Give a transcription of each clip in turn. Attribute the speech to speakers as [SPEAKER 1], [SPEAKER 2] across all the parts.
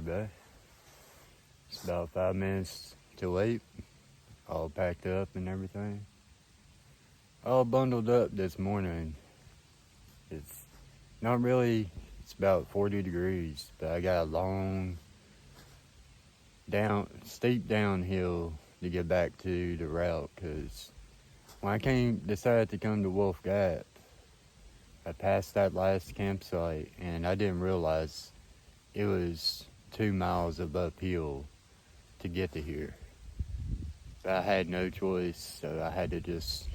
[SPEAKER 1] everybody. It's about 5 minutes till 8. All packed up and everything. All bundled up this morning. It's not really, it's about 40 degrees, but I got a long, steep downhill to get back to the route, because when I decided to come to Wolf Gap, I passed that last campsite and I didn't realize it was 2 miles of uphill to get to here. But I had no choice, so I had to just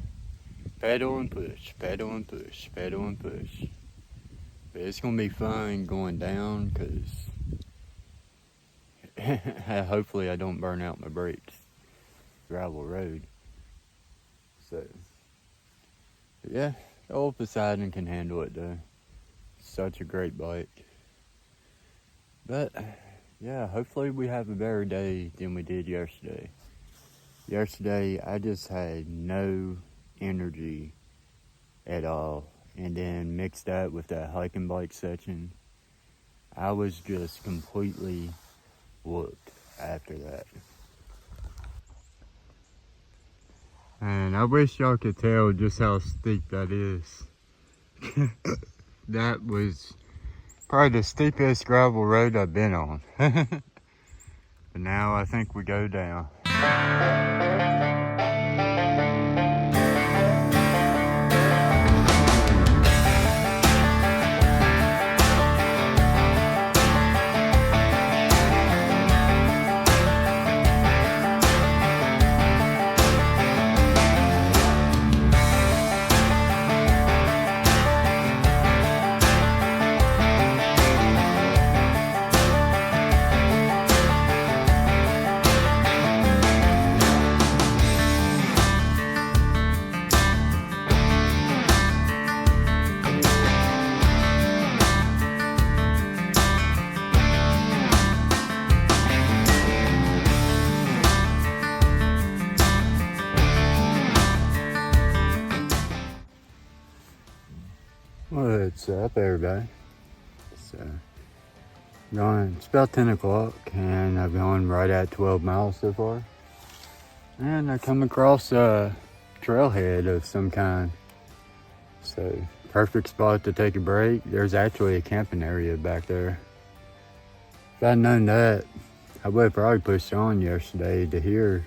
[SPEAKER 1] pedal and push, pedal and push, pedal and push. But it's gonna be fun going down, because hopefully I don't burn out my brakes. Gravel road. So, yeah, old Poseidon can handle it though. Such a great bike. But, yeah, hopefully we have a better day than we did yesterday. Yesterday, I just had no energy at all. And then mixed that with that hiking bike section, I was just completely whooped after that. And I wish y'all could tell just how steep that is. That was probably the steepest gravel road I've been on. But now I think we go down. What's up, everybody? It's about 10 o'clock and I've gone right at 12 miles so far. And I come across a trailhead of some kind. So, perfect spot to take a break. There's actually a camping area back there. If I'd known that, I would have probably pushed on yesterday to here.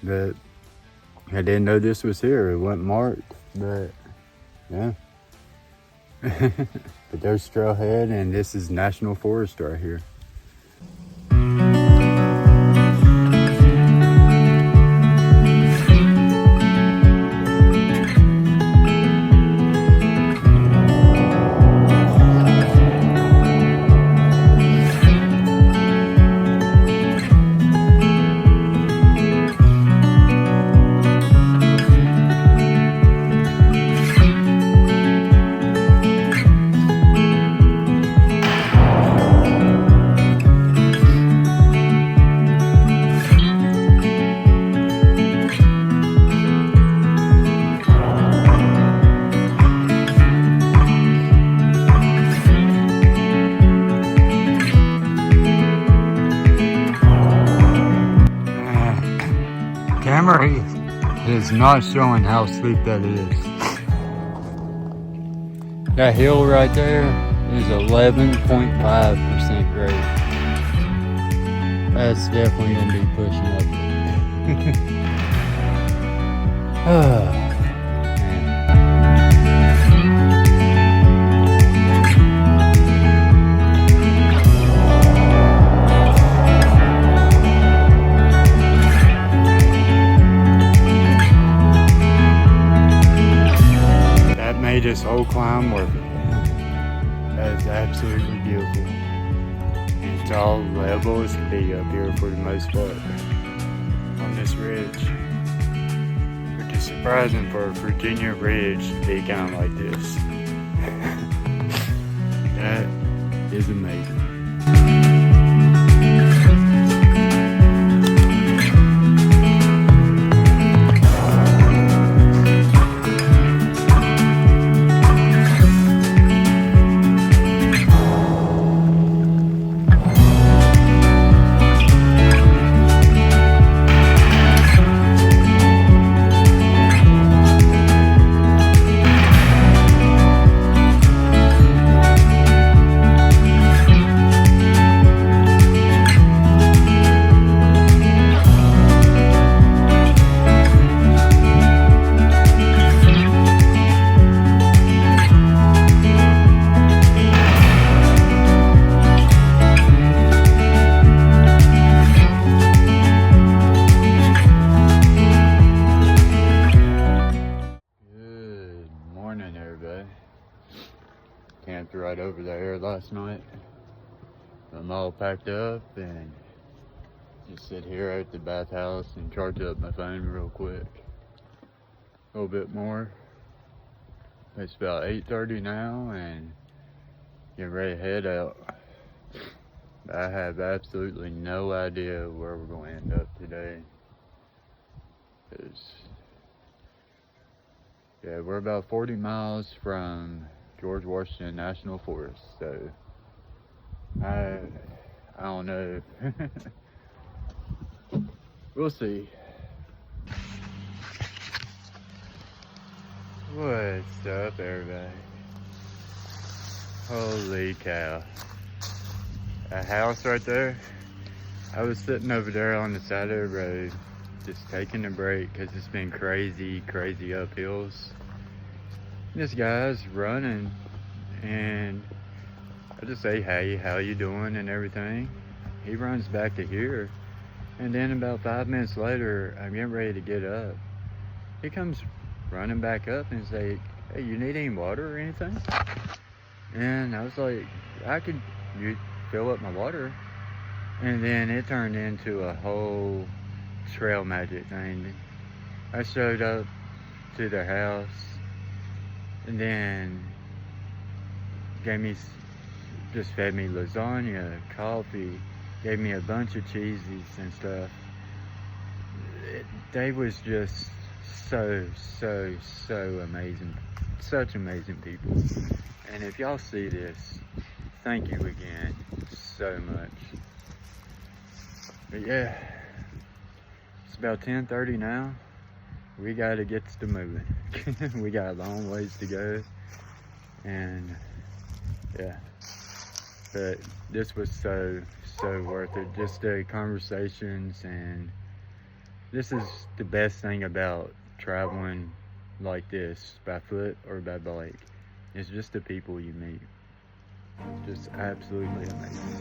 [SPEAKER 1] But I didn't know this was here. It wasn't marked, but yeah. But there's trailhead, and this is national forest right here. Camera is not showing how steep that is. That hill right there is 11.5% grade. That's definitely gonna be pushing up. Made this whole climb worth it. That is absolutely beautiful. And it's all level as can be up here for the most part on this ridge, which is surprising for a Virginia ridge to be kind of like this. That is amazing. last night. I'm all packed up and just sit here at the bathhouse and charge up my phone real quick. A little bit more. It's about 8:30 now and getting ready to head out. I have absolutely no idea where we're going to end up today. Yeah, we're about 40 miles from George Washington National Forest, so I don't know. We'll see. What's up, everybody? Holy cow. A house right there. I was sitting over there on the side of the road, just taking a break because it's been crazy uphills. This guy's running and I just say, hey, how you doing and everything. He runs back to here and then about 5 minutes later, I'm getting ready to get up. He comes running back up and say, hey, you need any water or anything? And I was like, you fill up my water. And then it turned into a whole trail magic thing. I showed up to their house and then just fed me lasagna, coffee, gave me a bunch of cheesies and stuff. They was just so amazing. Such amazing people. And if y'all see this, thank you again so much. But yeah, it's about 10:30 now. We gotta get to moving. We got a long ways to go. And yeah, but this was so worth it. Just the conversations, and this is the best thing about traveling like this, by foot or by bike. It's just the people you meet. Just absolutely amazing.